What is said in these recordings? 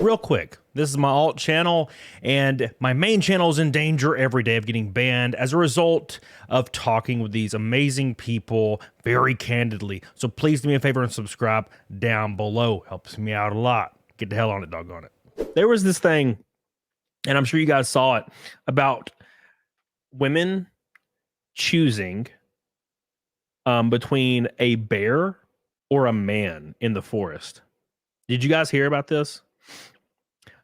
real quick, this is my alt channel, and my main channel is in danger every day of getting banned as a result of talking with these amazing people very candidly. So please do me a favor and subscribe down below. Helps me out a lot. Get the hell on it, doggone it. There was this thing, and I'm sure you guys saw it, about women choosing between a bear or a man in the forest. Did you guys hear about this?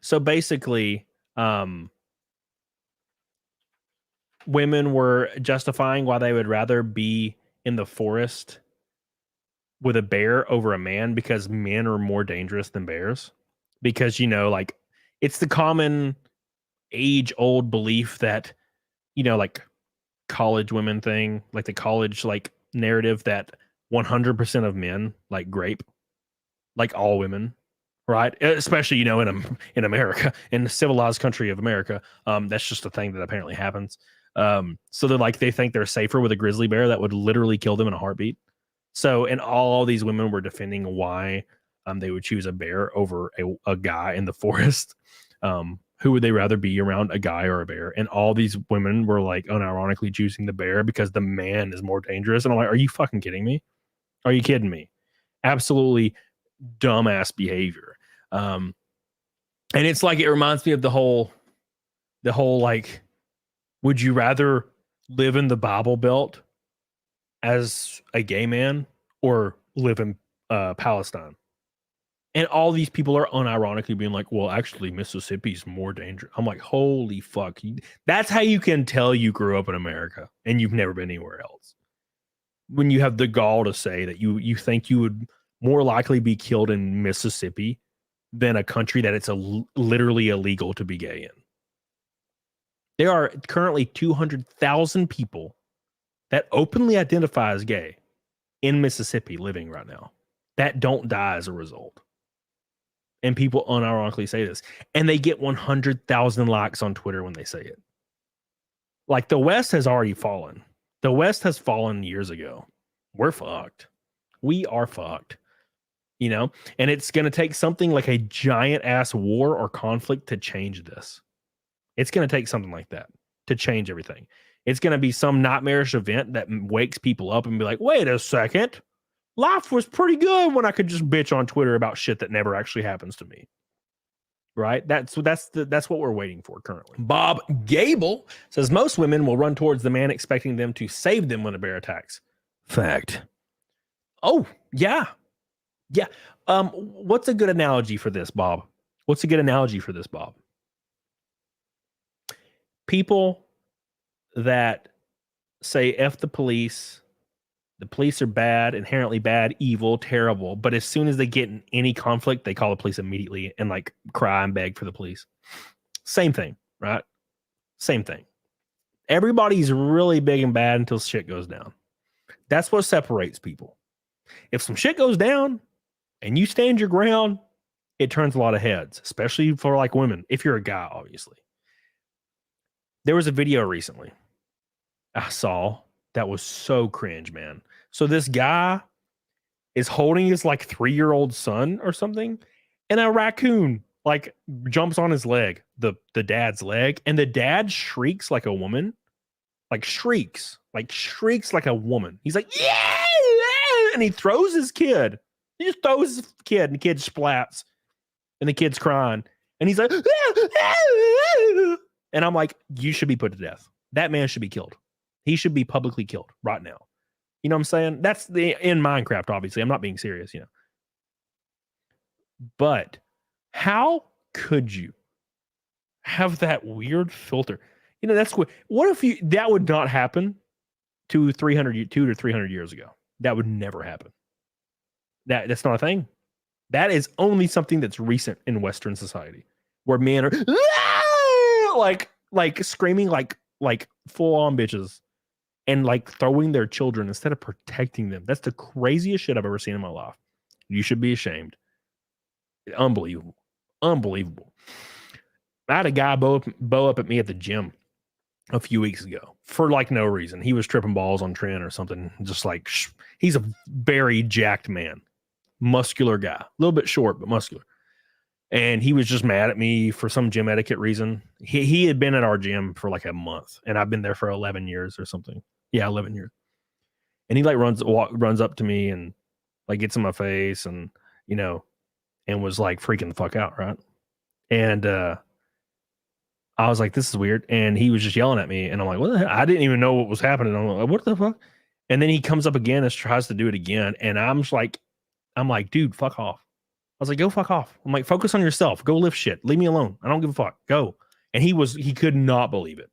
So basically, women were justifying why they would rather be in the forest with a bear over a man because men are more dangerous than bears. Because, you know, like, it's the common age-old belief that, you know, like college women thing, like the college like narrative that 100% of men like grape, like all women. Right, especially, you know, in America, in the civilized country of America, that's just a thing that apparently happens. So they think they're safer with a grizzly bear that would literally kill them in a heartbeat. So, and all these women were defending why they would choose a bear over a guy in the forest. Who would they rather be around, a guy or a bear? And all these women were like unironically choosing the bear because the man is more dangerous. And I'm like, are you fucking kidding me? Are you kidding me? Absolutely dumbass behavior. And it's like, it reminds me of the whole like, would you rather live in the Bible Belt as a gay man or live in Palestine? And all these people are unironically being like, well, actually Mississippi's more dangerous. I'm like, holy fuck. That's how you can tell you grew up in America and you've never been anywhere else. When you have the gall to say that you think you would more likely be killed in Mississippi than a country that it's literally illegal to be gay in. There are currently 200,000 people that openly identify as gay in Mississippi living right now that don't die as a result. And people unironically say this, and they get 100,000 likes on Twitter when they say it. Like, the West has already fallen. The West has fallen years ago. We're fucked. We are fucked. You know, and it's going to take something like a giant ass war or conflict to change this. It's going to take something like that to change everything. It's going to be some nightmarish event that wakes people up and be like, wait a second, life was pretty good when I could just bitch on Twitter about shit that never actually happens to me. Right? That's what we're waiting for currently. Bob Gable says most women will run towards the man expecting them to save them when a bear attacks. Fact. Oh, yeah. Yeah. What's a good analogy for this, Bob? What's a good analogy for this, Bob? People that say F the police are bad, inherently bad, evil, terrible, but as soon as they get in any conflict, they call the police immediately and like cry and beg for the police. Same thing, right? Same thing. Everybody's really big and bad until shit goes down. That's what separates people. If some shit goes down and you stand your ground, it turns a lot of heads, especially for like women. If you're a guy, obviously. There was a video recently I saw that was so cringe, man. So this guy is holding his like 3-year-old son or something, and a raccoon like jumps on his leg, the dad's leg, and the dad shrieks like a woman, like shrieks like a woman. He's like, yeah, and he throws his kid. He just throws his kid, and the kid splats, and the kid's crying, and he's like, and I'm like, you should be put to death. That man should be killed. He should be publicly killed right now. You know what I'm saying? That's in Minecraft, obviously. I'm not being serious, you know. But how could you have that weird filter? You know, that's what if that would not happen 200 to 300 years ago? That would never happen. That's not a thing. That is only something that's recent in Western society, where men are like screaming like full on bitches and like throwing their children instead of protecting them. That's the craziest shit I've ever seen in my life. You should be ashamed. Unbelievable. I had a guy bow up at me at the gym a few weeks ago for like no reason. He was tripping balls on Trent or something. Just like, he's a very jacked man, muscular guy, a little bit short, but muscular. And he was just mad at me for some gym etiquette reason. He had been at our gym for like a month, and I've been there for 11 years or something. Yeah, 11 years. And he like runs up to me and like gets in my face and, you know, and was like freaking the fuck out, right? And I was like, this is weird. And he was just yelling at me. And I'm like, what the hell? I didn't even know what was happening. I'm like, what the fuck? And then he comes up again and tries to do it again. And I'm like, dude, fuck off. I was like, go fuck off. I'm like, focus on yourself. Go lift shit. Leave me alone. I don't give a fuck. Go. And he could not believe it.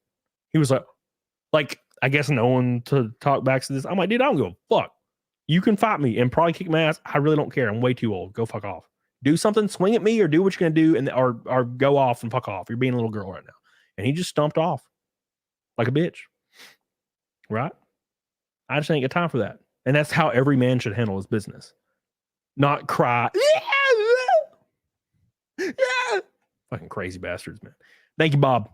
He was like, I guess no one to talk back to this. I'm like, dude, I don't give a fuck. You can fight me and probably kick my ass. I really don't care. I'm way too old. Go fuck off. Do something, swing at me, or do what you're gonna do, and or go off and fuck off. You're being a little girl right now. And he just stomped off like a bitch. Right? I just ain't got time for that. And that's how every man should handle his business. Not cry. Fucking crazy bastards, man. Thank you, Bob.